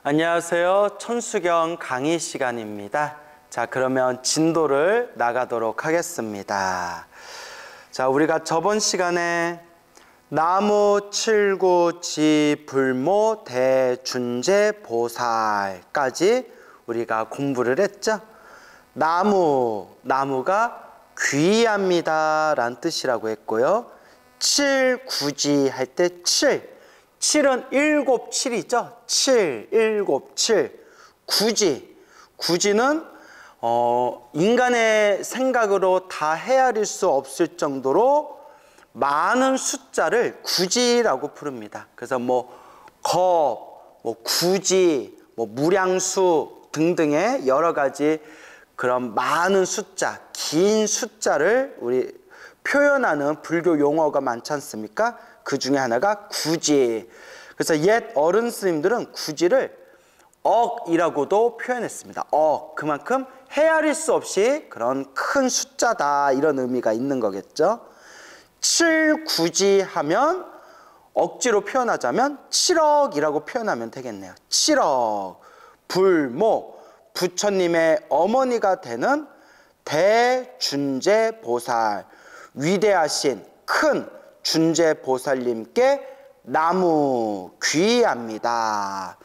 안녕하세요. 천수경 강의 시간입니다. 자, 그러면 진도를 나가도록 하겠습니다. 자, 우리가 저번 시간에 나무 칠구지 불모 대준재 보살까지 우리가 공부를 했죠. 나무가 귀합니다 라는 뜻이라고 했고요. 칠구지 할 때 칠은 일곱 칠이죠. 일곱 칠. 구지는 인간의 생각으로 다 헤아릴 수 없을 정도로 많은 숫자를 구지라고 부릅니다. 그래서 구지, 무량수 등등의 여러 가지 그런 많은 숫자, 긴 숫자를 우리 표현하는 불교 용어가 많지 않습니까? 그 중에 하나가 구지. 그래서 옛 어른 스님들은 구지를 억이라고도 표현했습니다. 그만큼 헤아릴 수 없이 그런 큰 숫자다, 이런 의미가 있는 거겠죠. 칠구지 하면 억지로 표현하자면 7억이라고 표현하면 되겠네요. 7억. 불모, 부처님의 어머니가 되는 대준재 보살, 위대하신 큰 준재 보살님께 나무 귀합니다.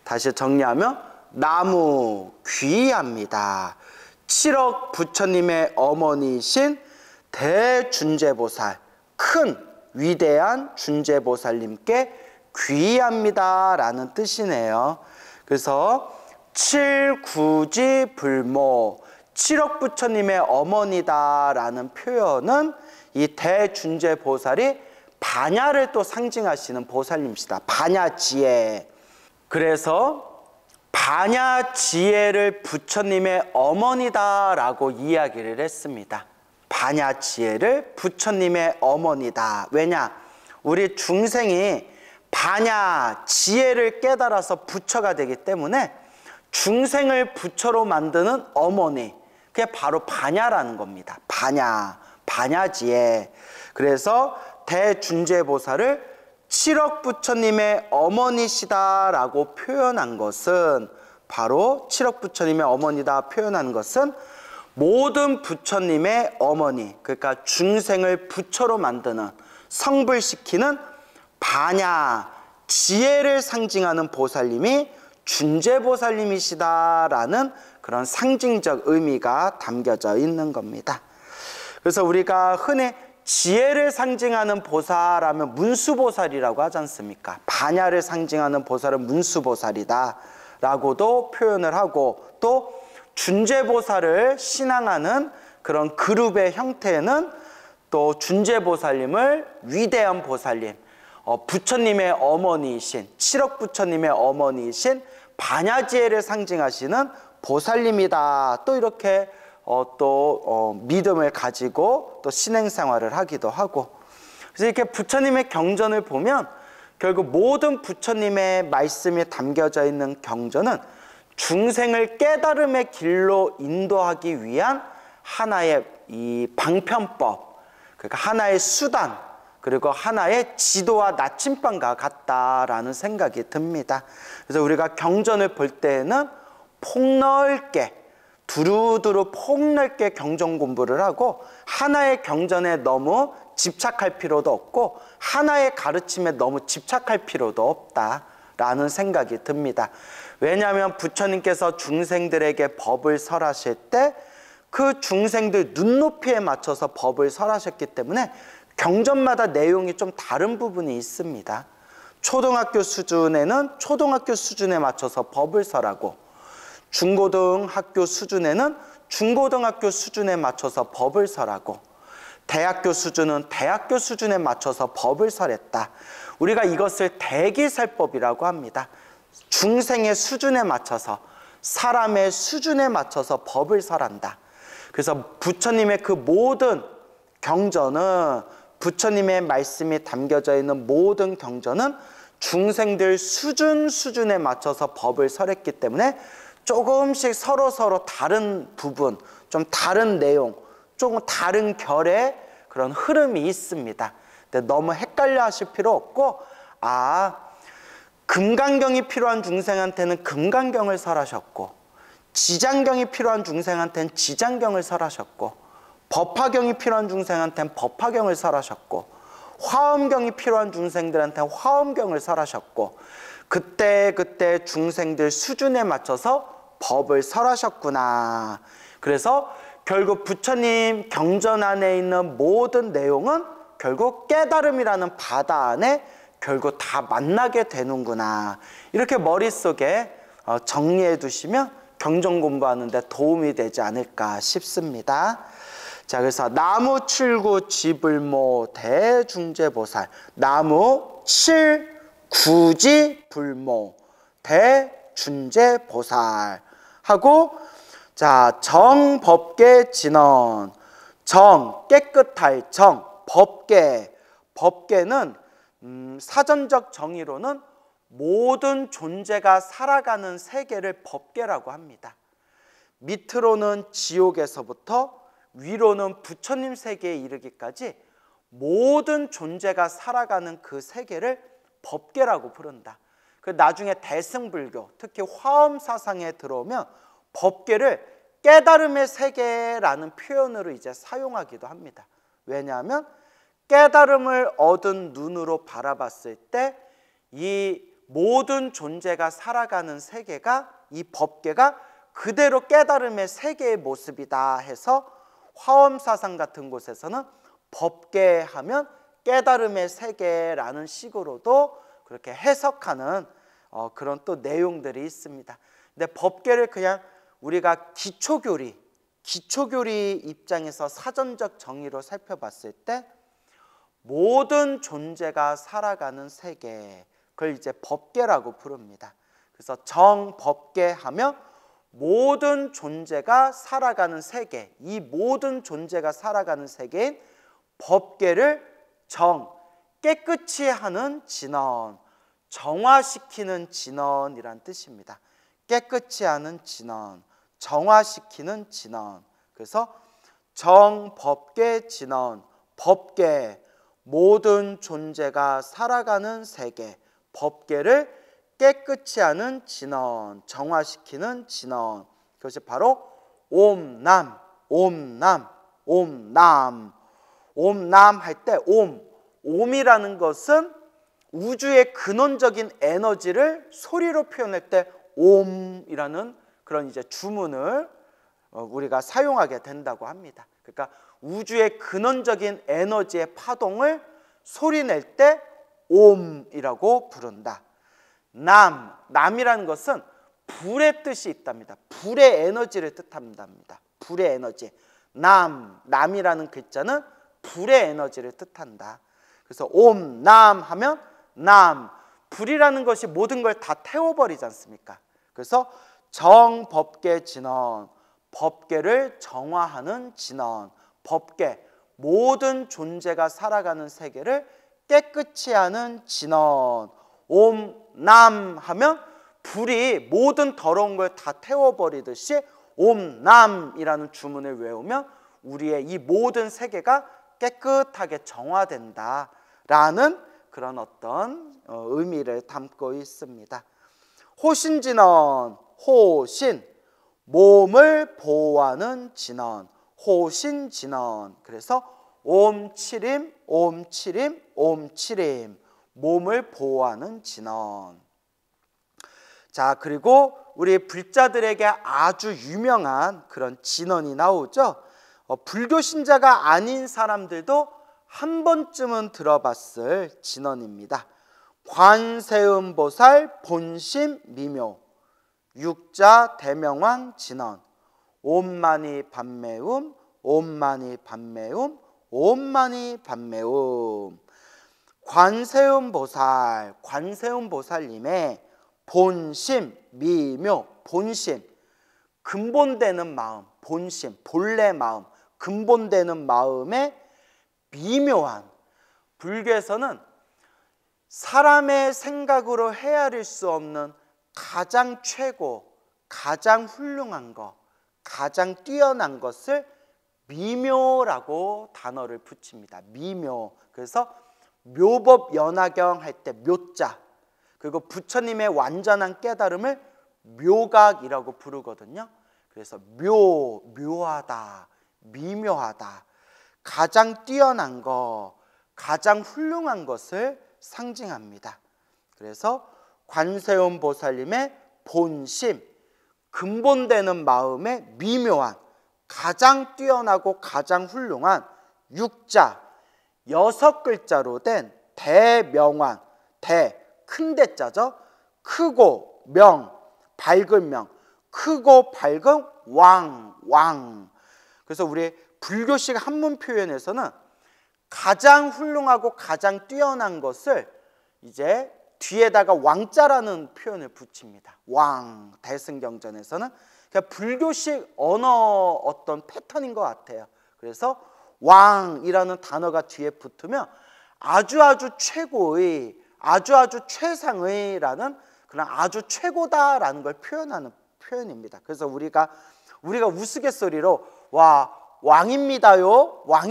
다시 정리하면 나무 귀합니다. 7억 부처님의 어머니이신 대준재보살, 큰 위대한 준재보살님께 귀합니다 라는 뜻이네요. 그래서 칠구지 불모, 7억 부처님의 어머니다 라는 표현은 이 대준재보살이 반야를 또 상징하시는 보살님이시다. 반야지혜. 그래서 반야지혜를 부처님의 어머니다 라고 이야기를 했습니다. 반야지혜를 부처님의 어머니다. 왜냐? 우리 중생이 반야지혜를 깨달아서 부처가 되기 때문에 중생을 부처로 만드는 어머니, 그게 바로 반야라는 겁니다. 반야지혜. 그래서 대준재보살을 7억 부처님의 어머니시다라고 표현한 것은, 바로 7억 부처님의 어머니다 표현한 것은 모든 부처님의 어머니, 그러니까 중생을 부처로 만드는, 성불시키는 반야, 지혜를 상징하는 보살님이 준재보살님이시다라는 그런 상징적 의미가 담겨져 있는 겁니다. 그래서 우리가 흔히 지혜를 상징하는 보살하면 문수보살이라고 하지 않습니까? 반야를 상징하는 보살은 문수보살이다 라고도 표현을 하고, 또 준재보살을 신앙하는 그런 그룹의 형태는 또 준재보살님을 위대한 보살님, 부처님의 어머니이신, 7억 부처님의 어머니이신 반야지혜를 상징하시는 보살님이다, 또 이렇게 믿음을 가지고 또 신행생활을 하기도 하고. 그래서 이렇게 부처님의 경전을 보면 결국 모든 부처님의 말씀이 담겨져 있는 경전은 중생을 깨달음의 길로 인도하기 위한 하나의 이 방편법, 그러니까 하나의 수단, 그리고 하나의 지도와 나침반과 같다라는 생각이 듭니다. 그래서 우리가 경전을 볼 때에는 폭넓게, 두루두루 폭넓게 경전 공부를 하고, 하나의 경전에 너무 집착할 필요도 없고 하나의 가르침에 너무 집착할 필요도 없다라는 생각이 듭니다. 왜냐하면 부처님께서 중생들에게 법을 설하실 때 그 중생들 눈높이에 맞춰서 법을 설하셨기 때문에 경전마다 내용이 좀 다른 부분이 있습니다. 초등학교 수준에는 초등학교 수준에 맞춰서 법을 설하고, 중고등학교 수준에는 중고등학교 수준에 맞춰서 법을 설하고, 대학교 수준은 대학교 수준에 맞춰서 법을 설했다. 우리가 이것을 대기설법이라고 합니다. 중생의 수준에 맞춰서, 사람의 수준에 맞춰서 법을 설한다. 그래서 부처님의 그 모든 경전은, 부처님의 말씀이 담겨져 있는 모든 경전은 중생들 수준에 맞춰서 법을 설했기 때문에 조금씩 서로 다른 부분, 좀 다른 내용, 조금 다른 결의 그런 흐름이 있습니다. 근데 너무 헷갈려 하실 필요 없고, 그 금강경이 필요한 중생한테는 금강경을 설하셨고, 지장경이 필요한 중생한테는 지장경을 설하셨고, 법화경이 필요한 중생한테는 법화경을 설하셨고, 화엄경이 필요한 중생들한테는 화엄경을 설하셨고, 그때 중생들 수준에 맞춰서 법을 설하셨구나. 그래서 결국 부처님 경전 안에 있는 모든 내용은 결국 깨달음이라는 바다 안에 결국 다 만나게 되는구나. 이렇게 머릿속에 정리해 두시면 경전 공부하는 데 도움이 되지 않을까 싶습니다. 자, 그래서 나무 칠구 지불모 대중재보살, 나무 칠구지 불모 대중재보살 하고, 자, 정법계 진언, 정 깨끗할 정, 법계, 법계는 사전적 정의로는 모든 존재가 살아가는 세계를 법계라고 합니다. 밑으로는 지옥에서부터 위로는 부처님 세계에 이르기까지 모든 존재가 살아가는 그 세계를 법계라고 부른다. 그 나중에 대승불교, 특히 화엄 사상에 들어오면 법계를 깨달음의 세계라는 표현으로 이제 사용하기도 합니다. 왜냐하면 깨달음을 얻은 눈으로 바라봤을 때 이 모든 존재가 살아가는 세계가, 이 법계가 그대로 깨달음의 세계의 모습이다 해서 화엄 사상 같은 곳에서는 법계 하면 깨달음의 세계라는 식으로도 그렇게 해석하는 그런 또 내용들이 있습니다. 근데 법계를 그냥 우리가 기초교리 입장에서 사전적 정의로 살펴봤을 때 모든 존재가 살아가는 세계, 그걸 이제 법계라고 부릅니다. 그래서 정법계 하면 모든 존재가 살아가는 세계, 이 모든 존재가 살아가는 세계인 법계를 정, 깨끗이 하는 진언, 정화시키는 진언이란 뜻입니다. 깨끗이 하는 진언, 정화시키는 진언. 그래서 정법계 진언, 법계, 모든 존재가 살아가는 세계, 법계를 깨끗이 하는 진언, 정화시키는 진언. 그것이 바로 옴남, 옴남, 옴남. 옴남 할 때 옴이라는 것은 우주의 근원적인 에너지를 소리로 표현할 때 옴이라는 그런 이제 주문을 우리가 사용하게 된다고 합니다. 그러니까 우주의 근원적인 에너지의 파동을 소리낼 때 옴이라고 부른다. 남이라는 것은 불의 뜻이 있답니다. 불의 에너지를 뜻한답니다. 불의 에너지. 남이라는 글자는 불의 에너지를 뜻한다. 그래서 옴남 하면 불이라는 것이 모든 걸 다 태워버리지 않습니까? 그래서 정법계 진언, 법계를 정화하는 진언, 법계, 모든 존재가 살아가는 세계를 깨끗이 하는 진언. 옴남 하면 불이 모든 더러운 걸 다 태워버리듯이 옴남이라는 주문을 외우면 우리의 이 모든 세계가 깨끗하게 정화된다라는 그런 어떤 의미를 담고 있습니다. 호신진언, 호신, 몸을 보호하는 진언, 호신진언. 그래서 옴치림, 옴치림, 옴치림, 몸을 보호하는 진언. 자, 그리고 우리 불자들에게 아주 유명한 그런 진언이 나오죠. 불교 신자가 아닌 사람들도 한 번쯤은 들어봤을 진언입니다. 관세음보살 본심 미묘 육자 대명왕 진언, 옴마니 반매움, 옴마니 반매움, 옴마니 반매움. 관세음보살, 관세음보살님의 본심 미묘, 본심, 근본되는 마음, 본심, 본래 마음, 근본되는 마음의 미묘한, 불교에서는 사람의 생각으로 헤아릴 수 없는 가장 최고, 가장 훌륭한 것, 가장 뛰어난 것을 미묘라고 단어를 붙입니다. 미묘. 그래서 묘법 연화경 할 때 묘자, 그리고 부처님의 완전한 깨달음을 묘각이라고 부르거든요. 그래서 묘하다, 미묘하다, 가장 뛰어난 거, 가장 훌륭한 것을 상징합니다. 그래서 관세음 보살님의 본심, 근본되는 마음의 미묘한, 가장 뛰어나고 가장 훌륭한 육자, 6글자로 된 대명왕, 큰 대자죠. 크고 명, 밝은 명, 크고 밝은 왕. 그래서 우리 불교식 한문 표현에서는 가장 훌륭하고 가장 뛰어난 것을 이제 뒤에다가 왕자라는 표현을 붙입니다. 왕, 대승경전에서는. 그러니까 불교식 언어 어떤 패턴인 것 같아요. 그래서 왕이라는 단어가 뒤에 붙으면 아주 최고의, 아주 최상의라는 그런 아주 최고다라는 걸 표현하는 표현입니다. 그래서 우리가 우스갯소리로 와 왕입니다요, 와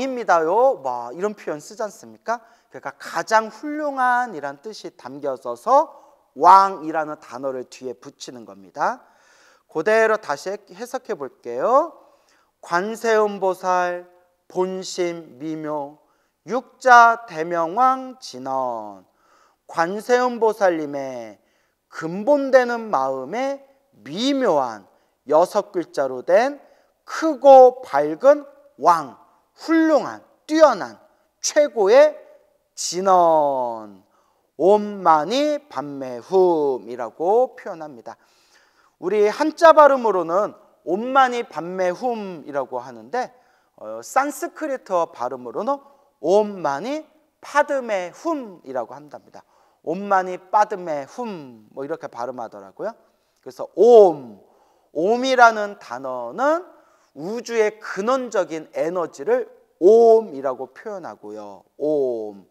이런 표현 쓰지 않습니까? 그러니까 가장 훌륭한이란 뜻이 담겨져서 왕이라는 단어를 뒤에 붙이는 겁니다. 그대로 다시 해석해 볼게요. 관세음보살 본심 미묘 육자 대명왕 진언. 관세음보살님의 근본되는 마음의 미묘한 6글자로 된 크고 밝은 왕, 훌륭한, 뛰어난, 최고의 진언, 옴마니 반매훔이라고 표현합니다. 우리 한자 발음으로는 옴마니 반매훔이라고 하는데 산스크리트어 발음으로는 옴마니 파드메훔이라고 한답니다. 옴마니 빠드메훔 뭐 이렇게 발음하더라고요. 그래서 옴이라는 단어는 우주의 근원적인 에너지를 옴이라고 표현하고요. 옴.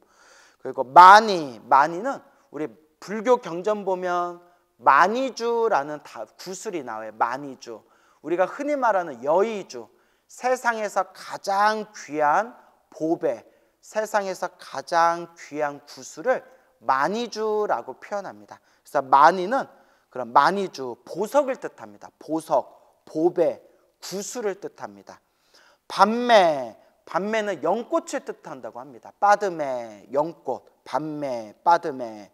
그리고 마니는 우리 불교 경전 보면 마니주라는 구술이 나와요. 마니주. 우리가 흔히 말하는 여의주, 세상에서 가장 귀한 보배, 세상에서 가장 귀한 구술을 마니주라고 표현합니다. 그래서 마니는 그런 마니주, 보석을 뜻합니다. 보석, 보배, 구술을 뜻합니다. 반매는 연꽃을 뜻한다고 합니다. 빠드메, 연꽃, 반매, 빠드메.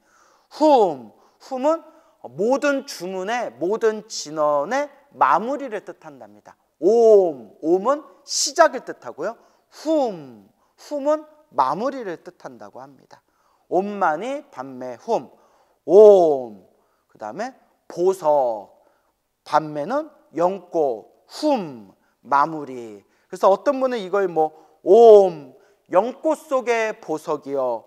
훔은 모든 주문의, 모든 진언의 마무리를 뜻한답니다. 옴은 시작을 뜻하고요. 훔은 마무리를 뜻한다고 합니다. 옴마니 반매훔, 옴. 그 다음에 보석, 반매는 연꽃, 마무리. 그래서 어떤 분은 이걸 옴, 연꽃 속의 보석이요,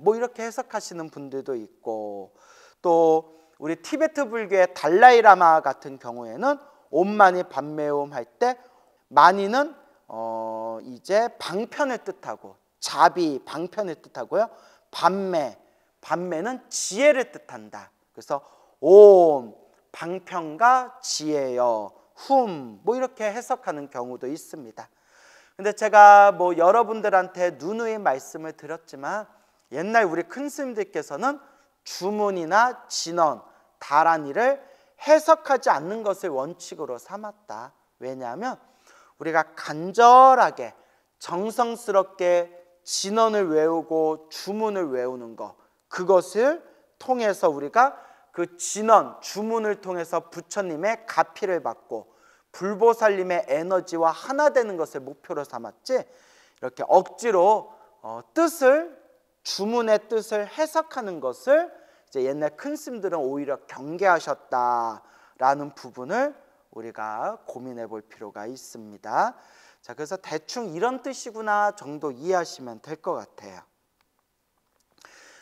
뭐 이렇게 해석하시는 분들도 있고, 또 우리 티베트 불교의 달라이라마 같은 경우에는 옴마니 반매옴 할 때 마니는 이제 방편을 뜻하고, 자비, 방편을 뜻하고요. 반매는 지혜를 뜻한다. 그래서 옴, 방편과 지혜여, 뭐 이렇게 해석하는 경우도 있습니다. 근데 제가 여러분들한테 누누이 말씀을 드렸지만 옛날 우리 큰 스님들께서는 주문이나 진언, 다란이를 해석하지 않는 것을 원칙으로 삼았다. 왜냐하면 우리가 간절하게 정성스럽게 진언을 외우고 주문을 외우는 것, 그것을 통해서 우리가 그 진언, 주문을 통해서 부처님의 가피를 받고 불보살님의 에너지와 하나 되는 것을 목표로 삼았지, 이렇게 억지로 주문의 뜻을 해석하는 것을 이제 옛날 큰 스님들은 오히려 경계하셨다라는 부분을 우리가 고민해 볼 필요가 있습니다. 자, 그래서 대충 이런 뜻이구나 정도 이해하시면 될 것 같아요.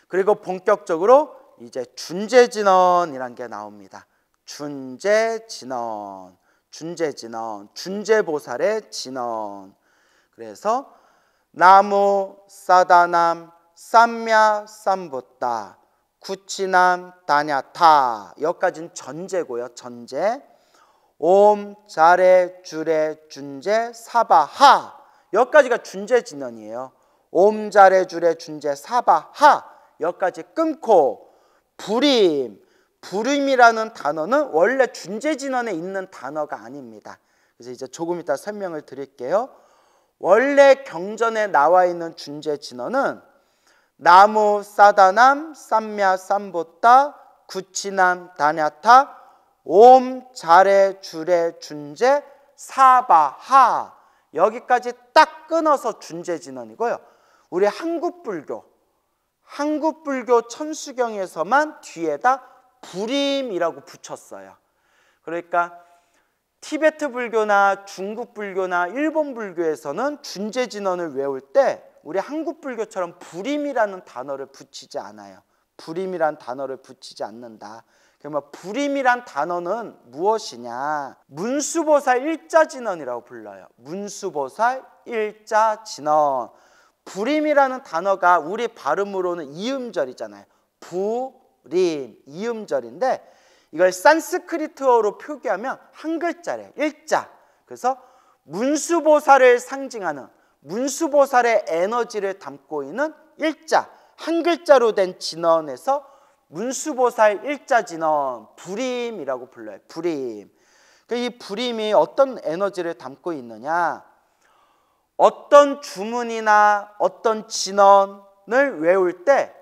그리고 본격적으로 이제 준재진언이란 게 나옵니다. 준재진언, 준재보살의 진언. 그래서 나무 사다남 쌈야 쌈붓다 구치남 다냐타, 여기까지는 전제고요. 전제. 옴 자레 주레 준제 사바하, 여기까지가 준재진언이에요. 옴 자레 주레 준제 사바하, 여기까지 끊고 불임이라는 단어는 원래 준재진언에 있는 단어가 아닙니다. 그래서 이제 조금 이따 설명을 드릴게요. 원래 경전에 나와 있는 준재진언은 나무 사다남 쌈야 쌈보따 구치남 다냐타 옴 자레 주레 준재 사바하, 여기까지 딱 끊어서 준재진언이고요. 우리 한국불교 천수경에서만 뒤에다 불임이라고 붙였어요. 그러니까 티베트 불교나 중국 불교나 일본 불교에서는 준재진언을 외울 때 우리 한국 불교처럼 불임이라는 단어를 붙이지 않아요. 불임이란 단어를 붙이지 않는다. 그러면 불임이란 단어는 무엇이냐? 문수보살 일자진언이라고 불러요. 문수보살 일자진언. 불임이라는 단어가 우리 발음으로는 이음절이잖아요. 불임, 이음절인데 이걸 산스크리트어로 표기하면 한 글자래요. 일자. 그래서 문수보살을 상징하는, 문수보살의 에너지를 담고 있는 일자, 한 글자로 된 진언에서 문수보살 일자진언, 불임이라고 불러요. 불임. 이 불임이 어떤 에너지를 담고 있느냐? 어떤 주문이나 어떤 진언을 외울 때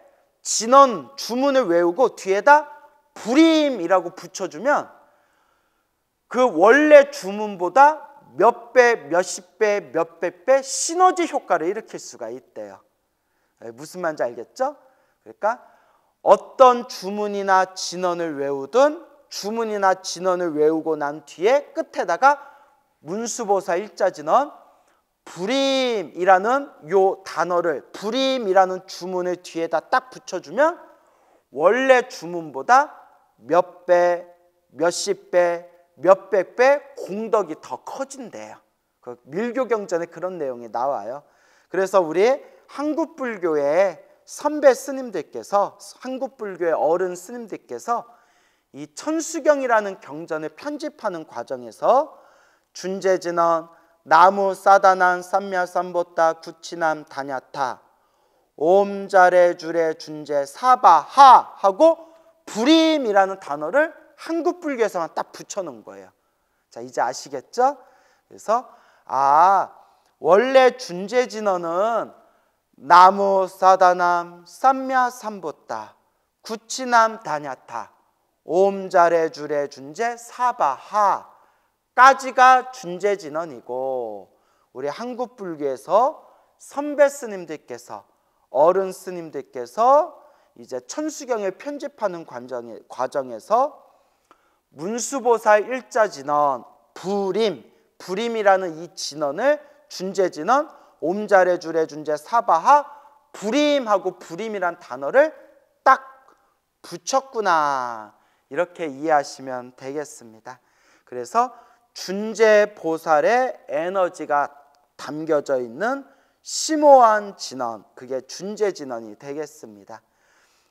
진언, 주문을 외우고 뒤에다 불임이라고 붙여주면 그 원래 주문보다 몇 배, 몇십 배, 몇백 배 시너지 효과를 일으킬 수가 있대요. 무슨 말인지 알겠죠? 그러니까 어떤 주문이나 진언을 외우든 주문이나 진언을 외우고 난 뒤에 끝에다가 문수보살 일자진언 불임이라는 요 단어를, 불임이라는 주문을 뒤에다 딱 붙여주면 원래 주문보다 몇 배, 몇십 배, 몇백 배 공덕이 더 커진대요. 그 밀교경전에 그런 내용이 나와요. 그래서 우리 한국불교의 선배 스님들께서, 한국불교의 어른 스님들께서 이 천수경이라는 경전을 편집하는 과정에서 준재진언, 나무 사다난 쌈야 쌈보따 구치남 다냐타 옴자레 주레 준재 사바하 하고 불임이라는 단어를 한국불교에서만 딱 붙여놓은 거예요. 자, 이제 아시겠죠? 그래서 원래 준재진언은 나무 사다남 쌈야 쌈보따 구치남 다냐타 옴자레 주레 준재 사바하 까지가 준재진언이고, 우리 한국불교에서 선배 스님들께서, 어른 스님들께서 이제 천수경을 편집하는 과정에서 문수보살 일자진언 불임이라는 이 진언을 준재진언 옴자레 주레 준재 사바하 불임하고 불임이란 단어를 딱 붙였구나, 이렇게 이해하시면 되겠습니다. 그래서 준재보살의 에너지가 담겨져 있는 심오한 진언, 그게 준재진언이 되겠습니다.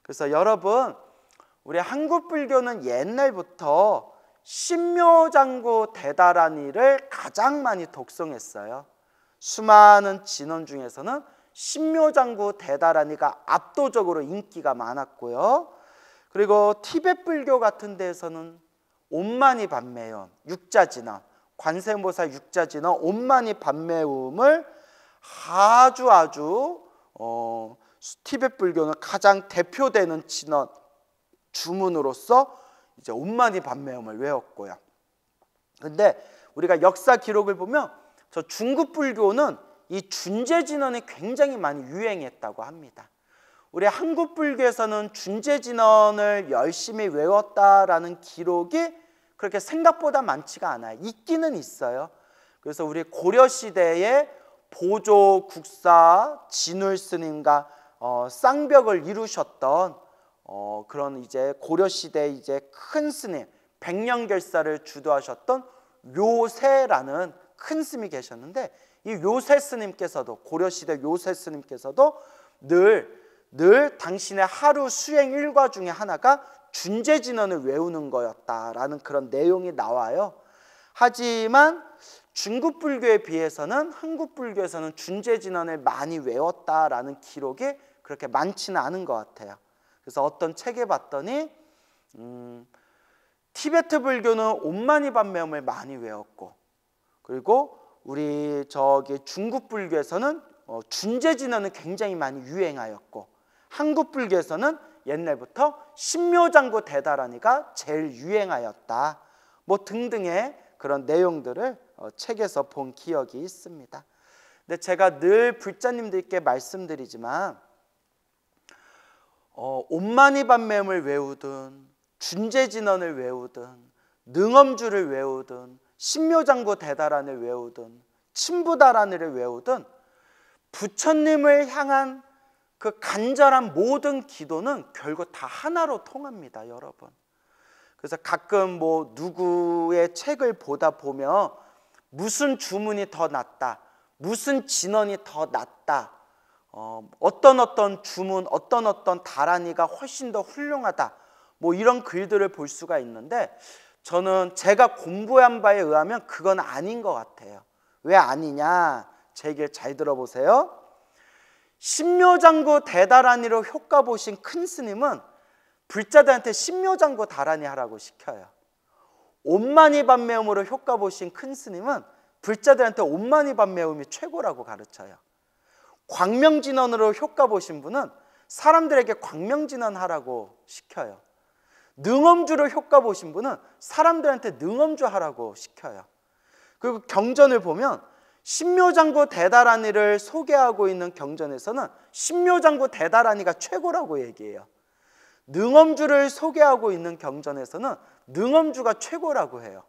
그래서 여러분, 우리 한국불교는 옛날부터 신묘장구 대다라니를 가장 많이 독송했어요. 수많은 진언 중에서는 신묘장구 대다라니가 압도적으로 인기가 많았고요. 그리고 티베트 불교 같은 데에서는 옴마니 반매음, 육자진언, 관세음보살 육자진언 옴마니 반매음을 아주 티베트 불교는 가장 대표되는 진언 주문으로서 이제 옴마니 반매음을 외웠고요. 근데 우리가 역사 기록을 보면 저 중국 불교는 이 준재진언이 굉장히 많이 유행했다고 합니다. 우리 한국 불교에서는 준재진언을 열심히 외웠다라는 기록이 그렇게 생각보다 많지가 않아요. 있기는 있어요. 그래서 우리 고려시대에 보조 국사 진울 스님과 쌍벽을 이루셨던 그런 이제 고려시대 이제 큰 스님, 백년결사를 주도하셨던 요세라는 큰 스님이 계셨는데, 이 요세 스님께서도, 고려시대 요세 스님께서도 늘 당신의 하루 수행 일과 중에 하나가 준재진언을 외우는 거였다라는 그런 내용이 나와요. 하지만 중국 불교에 비해서는 한국 불교에서는 준재진언을 많이 외웠다라는 기록이 그렇게 많지는 않은 것 같아요. 그래서 어떤 책에 봤더니 티베트 불교는 옴마니밤메음을 많이 외웠고, 그리고 우리 저기 중국 불교에서는 준제진언은 굉장히 많이 유행하였고, 한국 불교에서는 옛날부터 신묘장구 대다라니가 제일 유행하였다. 뭐 등등의 그런 내용들을 책에서 본 기억이 있습니다. 근데 제가 늘 불자님들께 말씀드리지만 옴마니밤메음을 외우든 준제진언을 외우든 능엄주를 외우든 신묘장구 대다란을 외우든 친부다란을 외우든 부처님을 향한 그 간절한 모든 기도는 결국 다 하나로 통합니다, 여러분. 그래서 가끔 뭐 누구의 책을 보다 보면 무슨 주문이 더 낫다, 무슨 진언이 더 낫다, 어떤 주문, 어떤 다란이가 훨씬 더 훌륭하다, 뭐 이런 글들을 볼 수가 있는데, 저는 제가 공부한 바에 의하면 그건 아닌 것 같아요. 왜 아니냐? 제 얘기를 잘 들어보세요. 신묘장구 대다란이로 효과 보신 큰 스님은 불자들한테 신묘장구 다란이 하라고 시켜요. 옴마니밤메음으로 효과 보신 큰 스님은 불자들한테 옴마니밤메음이 최고라고 가르쳐요. 광명진언으로 효과 보신 분은 사람들에게 광명진언 하라고 시켜요. 능엄주로 효과 보신 분은 사람들한테 능엄주 하라고 시켜요. 그리고 경전을 보면 신묘장구 대다란이를 소개하고 있는 경전에서는 신묘장구 대다란이가 최고라고 얘기해요. 능엄주를 소개하고 있는 경전에서는 능엄주가 최고라고 해요.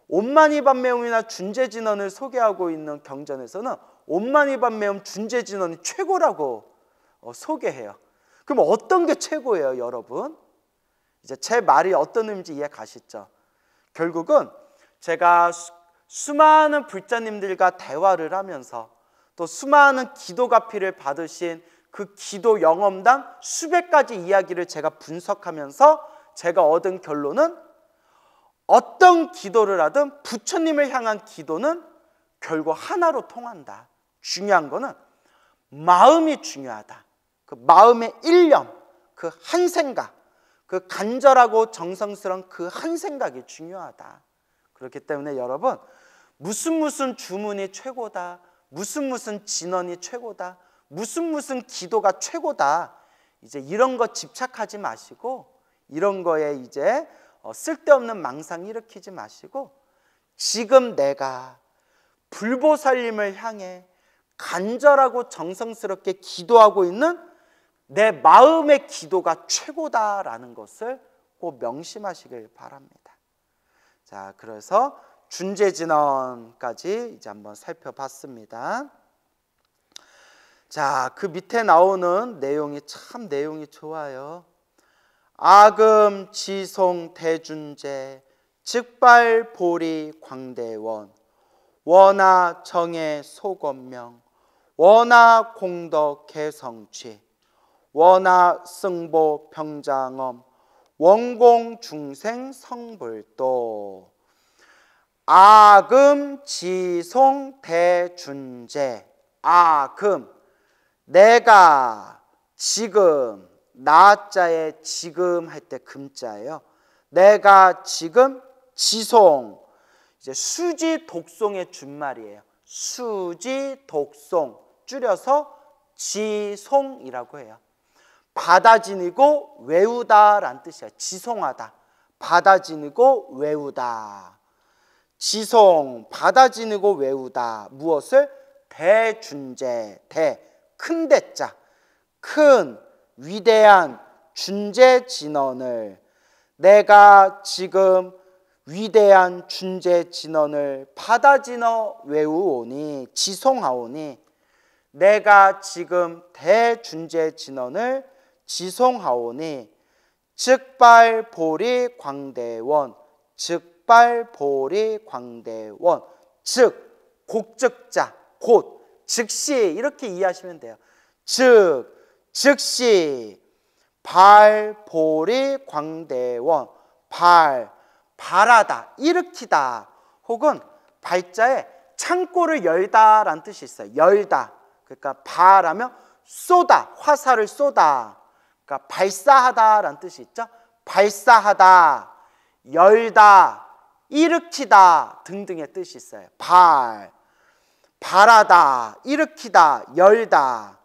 옴마니밤메음이나 준제진언을 소개하고 있는 경전에서는 옴마니밤메음 준제진언이 최고라고 소개해요. 그럼 어떤 게 최고예요, 여러분? 이제 제 말이 어떤 의미인지 이해 가시죠? 결국은 제가 수많은 불자님들과 대화를 하면서 또 수많은 기도가피를 받으신 그 기도 영험담 수백 가지 이야기를 제가 분석하면서 제가 얻은 결론은, 어떤 기도를 하든 부처님을 향한 기도는 결국 하나로 통한다. 중요한 거는 마음이 중요하다. 그 마음의 일념, 그 한 생각, 그 간절하고 정성스러운 그 한 생각이 중요하다. 그렇기 때문에 여러분, 무슨 주문이 최고다, 무슨 진언이 최고다, 무슨 기도가 최고다, 이제 이런 거 집착하지 마시고, 이런 거에 이제 쓸데없는 망상 일으키지 마시고, 지금 내가 불보살님을 향해 간절하고 정성스럽게 기도하고 있는 내 마음의 기도가 최고다라는 것을 꼭 명심하시길 바랍니다. 자, 그래서 준제진언까지 이제 한번 살펴봤습니다. 자, 그 밑에 나오는 내용이 참 내용이 좋아요. 아금 지송 대준제 즉발보리 광대원 원하 정해 소건명 원하 공덕 개성취 원하 승보 평장엄 원공 중생 성불도. 아금 지송 대준제. 아금, 내가 지금, 나자에 지금 할 때 금자예요. 내가 지금 지송, 이제 수지 독송의 준말이에요. 수지 독송, 줄여서 지송이라고 해요. 받아지니고 외우다라는 뜻이야. 지송하다, 받아지니고 외우다. 지송, 받아지니고 외우다. 무엇을? 대준제, 대, 큰 대자, 큰 위대한 준제 진언을, 내가 지금 위대한 준제 진언을 받아지너 외우오니, 지송하오니, 내가 지금 대준제 진언을 지송하오니, 즉발보리 광대원, 즉발보리 광대원, 즉 곡즉자, 곧 즉시, 이렇게 이해하시면 돼요. 즉시 발보리 광대원, 발하다, 일으키다, 혹은 발자에 창고를 열다라는 뜻이 있어요. 열다. 그러니까 발하면 쏘다, 화살을 쏘다. 그러니까 발사하다라는 뜻이 있죠. 발사하다, 열다, 일으키다 등등의 뜻이 있어요. 발하다, 일으키다, 열다.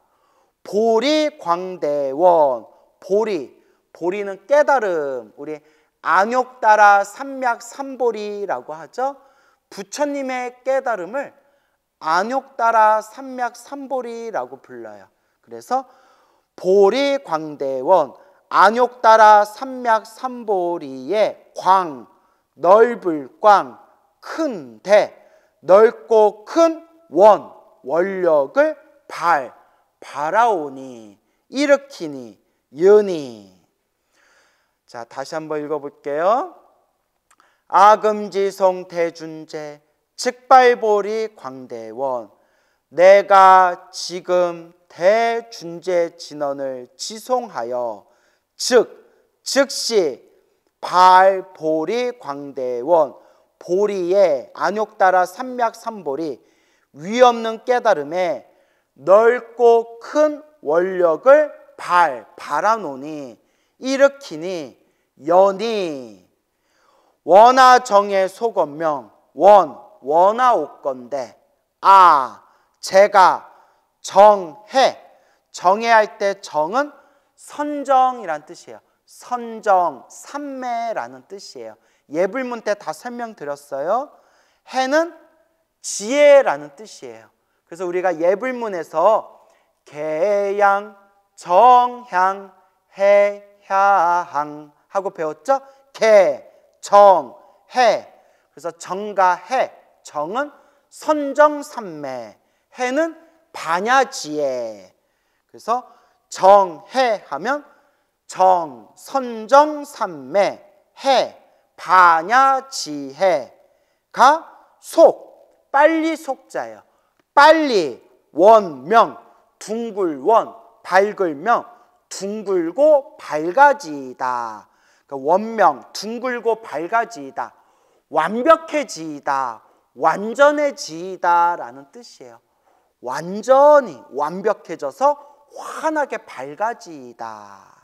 보리광대원, 보리는 깨달음, 우리 안욕따라 삼맥삼보리라고 하죠. 부처님의 깨달음을 안욕따라 삼맥삼보리라고 불러요. 그래서 보리광대원, 안욕따라 삼맥삼보리의 광, 넓을 광, 큰 대, 넓고 큰 원, 원력을 발아오니, 일으키니, 여니. 자, 다시 한번 읽어볼게요. 아금지송 대준제 즉발보리 광대원, 내가 지금 대준제 진언을 지송하여 즉시 발보리 광대원, 보리의 안욕따라 삼맥삼보리 위없는 깨달음에 넓고 큰 원력을 발아노니, 일으키니, 여니. 원하정의 속언명, 원하옵건대, 제가 정해할 때 정은 선정이란 뜻이에요. 선정, 삼매라는 뜻이에요. 예불문 때 다 설명드렸어요. 해는 지혜라는 뜻이에요. 그래서 우리가 예불문에서 개양, 정향, 해향 하고 배웠죠? 개, 정, 해. 그래서 정과 해, 정은 선정삼매, 해는 반야지혜. 그래서 정해 하면 정, 선정삼매, 해, 반야지혜가 속, 빨리 속자예요. 빨리, 원명, 둥글원, 밝을명, 둥글고 밝아지이다. 그러니까 원명, 둥글고 밝아지이다, 완벽해지이다, 완전해지이다 라는 뜻이에요. 완전히 완벽해져서 환하게 밝아지이다.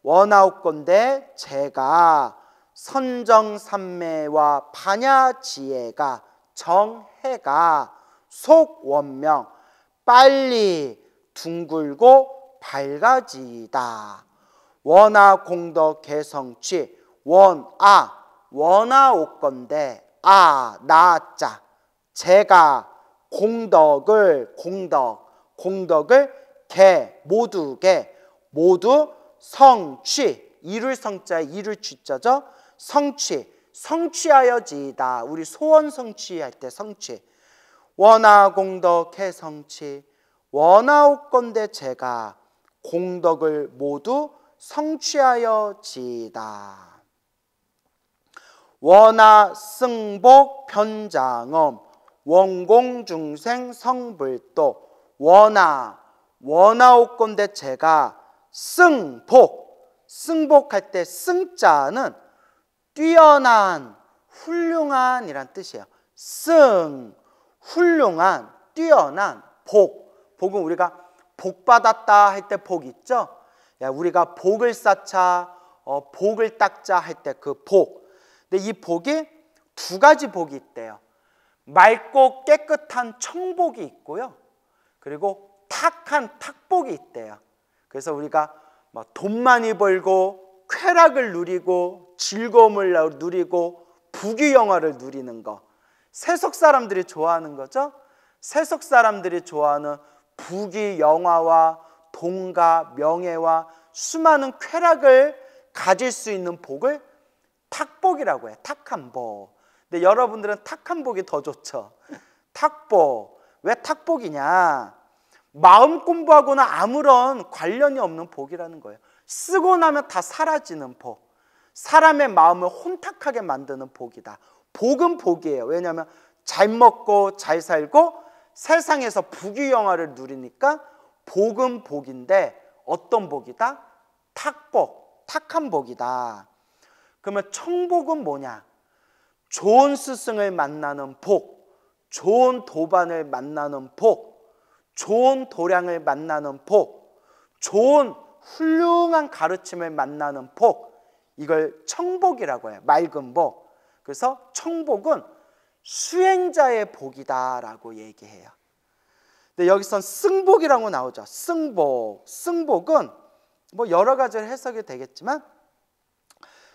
원하옵건대 제가 선정삼매와 반야지혜가 정해가 속원명 빨리 둥글고 밝아지이다. 원하공덕 개성취 원하옵건대 나자 제가 공덕을 모두 성취 이룰 성자 이룰 취자죠. 성취하여지이다. 우리 소원 성취할 때 성취. 원하공덕 해성취 원하옵건대 제가 공덕을 모두 성취하여지이다. 원하승복 편장엄 원공중생 성불도 원하옵건대 제가 승복할 때 승자는 뛰어난 훌륭한 이란 뜻이에요. 훌륭한 뛰어난 복은 우리가 복 받았다 할 때 복 있죠. 우리가 복을 쌓자 복을 닦자 할 때 그 복. 근데 이 복이 두 가지 복이 있대요. 맑고 깨끗한 청복이 있고요. 그리고 탁한 탁복이 있대요. 그래서 우리가 돈 많이 벌고 쾌락을 누리고 즐거움을 누리고 부귀영화를 누리는 거. 세속 사람들이 좋아하는 거죠. 세속 사람들이 좋아하는 부귀영화와 돈과 명예와 수많은 쾌락을 가질 수 있는 복을 탁복이라고 해요. 탁한 복. 근데 여러분들은 탁한 복이 더 좋죠. 탁복. 왜 탁복이냐? 마음 공부하고는 아무런 관련이 없는 복이라는 거예요. 쓰고 나면 다 사라지는 복. 사람의 마음을 혼탁하게 만드는 복이다. 복은 복이에요. 왜냐하면 잘 먹고 잘 살고 세상에서 부귀영화를 누리니까 복은 복인데 어떤 복이다? 탁복, 탁한 복이다. 그러면 청복은 뭐냐? 좋은 스승을 만나는 복, 좋은 도반을 만나는 복, 좋은 도량을 만나는 복, 좋은 훌륭한 가르침을 만나는 복, 이걸 청복이라고 해요. 맑은 복. 그래서 청복은 수행자의 복이다라고 얘기해요. 근데 여기선 승복이라고 나오죠. 승복. 승복은 뭐 여러 가지로 해석이 되겠지만,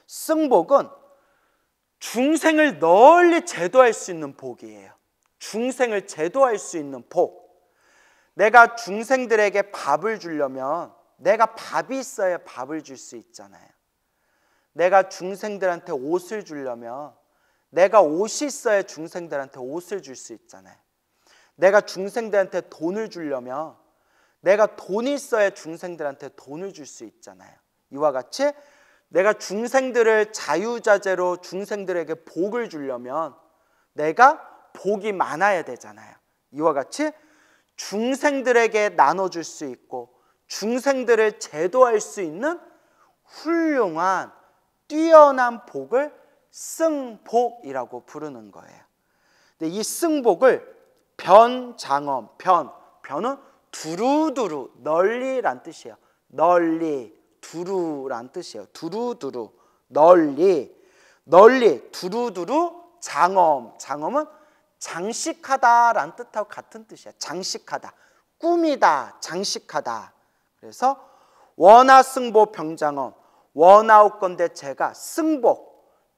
승복은 중생을 널리 제도할 수 있는 복이에요. 중생을 제도할 수 있는 복. 내가 중생들에게 밥을 주려면 내가 밥이 있어야 밥을 줄 수 있잖아요. 내가 중생들한테 옷을 주려면 내가 옷이 있어야 중생들한테 옷을 줄 수 있잖아요. 내가 중생들한테 돈을 주려면 내가 돈이 있어야 중생들한테 돈을 줄 수 있잖아요. 이와 같이 내가 중생들을 자유자재로 중생들에게 복을 주려면 내가 복이 많아야 되잖아요. 이와 같이 중생들에게 나눠줄 수 있고 중생들을 제도할 수 있는 훌륭한 뛰어난 복을 승복이라고 부르는 거예요. 근데 이 승복을 변장엄, 변은 두루두루, 널리란 뜻이에요. 널리, 두루란 뜻이에요. 두루두루, 널리, 두루두루, 장엄은 장식하다란 뜻하고 같은 뜻이에요. 장식하다, 꾸미다, 장식하다. 그래서 원하승보 병장엄, 원하옵건대 제가 승복,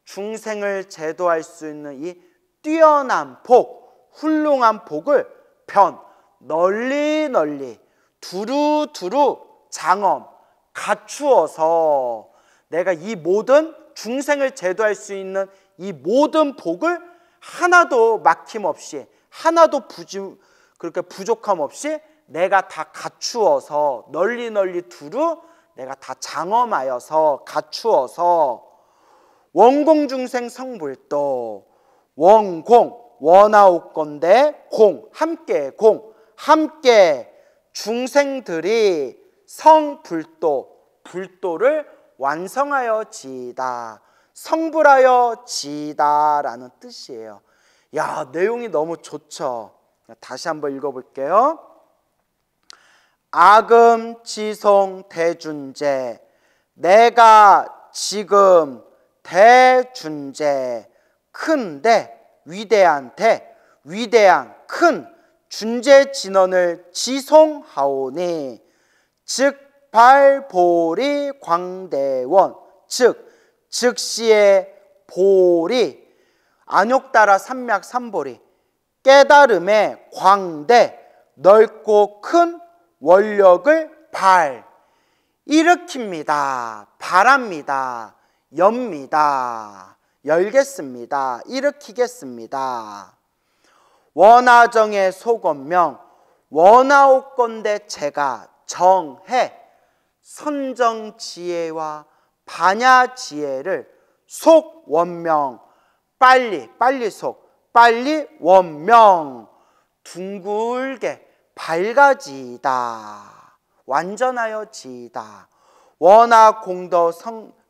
중생을 제도할 수 있는 이 뛰어난 복, 훌륭한 복을 널리 두루두루 장엄 갖추어서 내가 이 모든 중생을 제도할 수 있는 이 모든 복을 하나도 막힘없이, 하나도 그렇게 부족함 없이 내가 다 갖추어서 널리 두루 내가 다 장엄하여서 갖추어서 원공중생 성불도, 원공 원하옵건대 함께 중생들이 불도를 완성하여 지이다, 성불하여 지이다라는 뜻이에요. 야, 내용이 너무 좋죠. 다시 한번 읽어볼게요. 아금지송 대준제, 내가 지금 대준제, 큰데 위대한 큰 준제진언을 지송하오니, 즉 발보리 광대원, 즉시의 보리, 안욕따라 삼맥 삼보리, 깨달음의 광대, 넓고 큰 원력을 일으킵니다. 바랍니다. 엽니다. 열겠습니다. 일으키겠습니다. 원하정의 소건명, 원하옵건대 제가 정해 선정지혜와 반야지혜를 속원명, 빨리 원명, 둥글게 밝아지이다, 완전하여 지이다. 원하 공더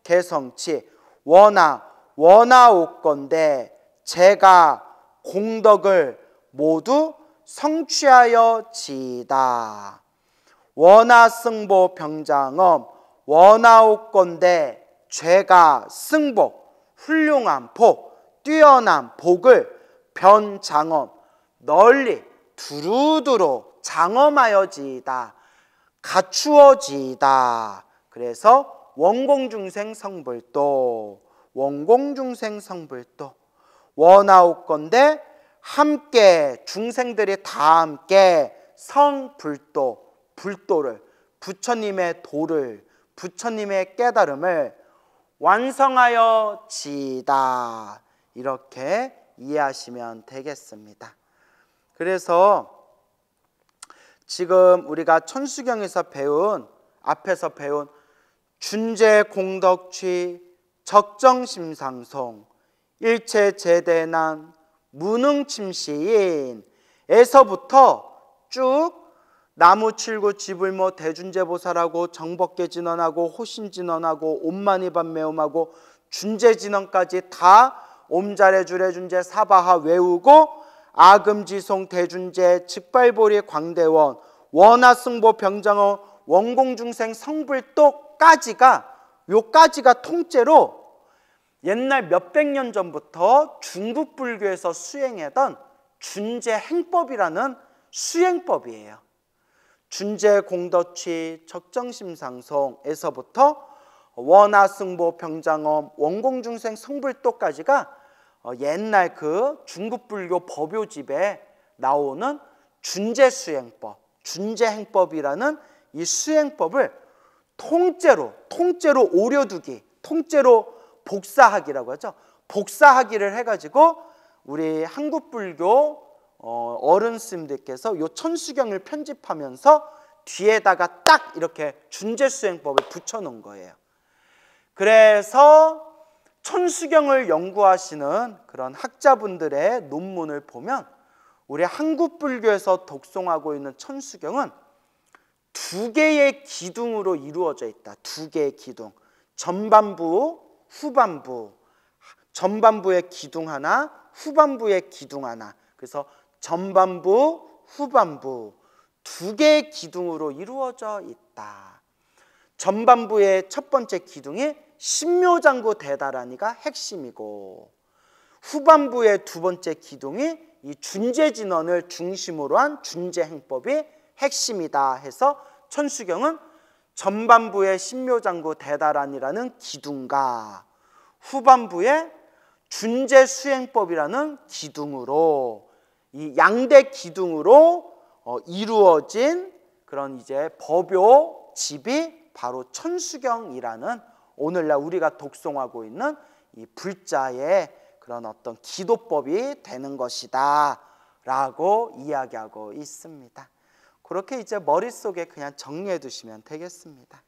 개성치, 원하옵건대 제가 공덕을 모두 성취하여 지이다. 원하승보 병장엄, 원하옵건대 죄가 승복, 훌륭한 복, 뛰어난 복을 변장엄, 널리 두루두루 장엄하여 지이다, 갖추어 지이다. 그래서 원공중생 성불도, 원하옵건대 함께 중생들이 다 함께 불도를, 부처님의 도를, 부처님의 깨달음을 완성하여 지이다, 이렇게 이해하시면 되겠습니다. 그래서 지금 우리가 천수경에서 앞에서 배운 준제공덕취, 적정심상송, 일체제대난, 무능침시인 에서부터 쭉 나무칠구 지불모 대준제보살하고 정법계진언하고 호신진언하고 옴마니반매음하고 준제진언까지 다 옴자레주레준제 사바하 외우고, 아금지송 대준제, 즉발보리 광대원, 원하승보 병장엄, 원공중생 성불도까지가 요까지가 통째로 옛날 몇백 년 전부터 중국 불교에서 수행하던 준제 행법이라는 수행법이에요. 준제 공덕취 적정심상송에서부터 원하승보 병장엄 원공중생 성불도까지가 옛날 그 중국 불교 법요집에 나오는 준제 수행법, 준제 행법이라는 이 수행법을 통째로 오려두기, 통째로 복사하기라고 하죠. 복사하기를 해가지고 우리 한국 불교 어른 스님들께서 요 천수경을 편집하면서 뒤에다가 딱 이렇게 준제 수행법을 붙여놓은 거예요. 그래서 천수경을 연구하시는 그런 학자분들의 논문을 보면 우리 한국 불교에서 독송하고 있는 천수경은 두 개의 기둥으로 이루어져 있다. 두 개의 기둥. 전반부, 후반부. 전반부의 기둥 하나, 후반부의 기둥 하나. 그래서 전반부, 후반부 두 개의 기둥으로 이루어져 있다. 전반부의 첫 번째 기둥이 신묘장구 대다라니가 핵심이고, 후반부의 두 번째 기둥이 이 준제진언을 중심으로 한 준제행법이 핵심이다 해서 천수경은 전반부의 신묘장구 대다란이라는 기둥과 후반부의 준제수행법이라는 기둥으로, 이 양대 기둥으로 이루어진 그런 이제 법요집이 바로 천수경이라는 오늘날 우리가 독송하고 있는 이 불자의 그런 어떤 기도법이 되는 것이다 라고 이야기하고 있습니다. 그렇게 이제 머릿속에 그냥 정리해 두시면 되겠습니다.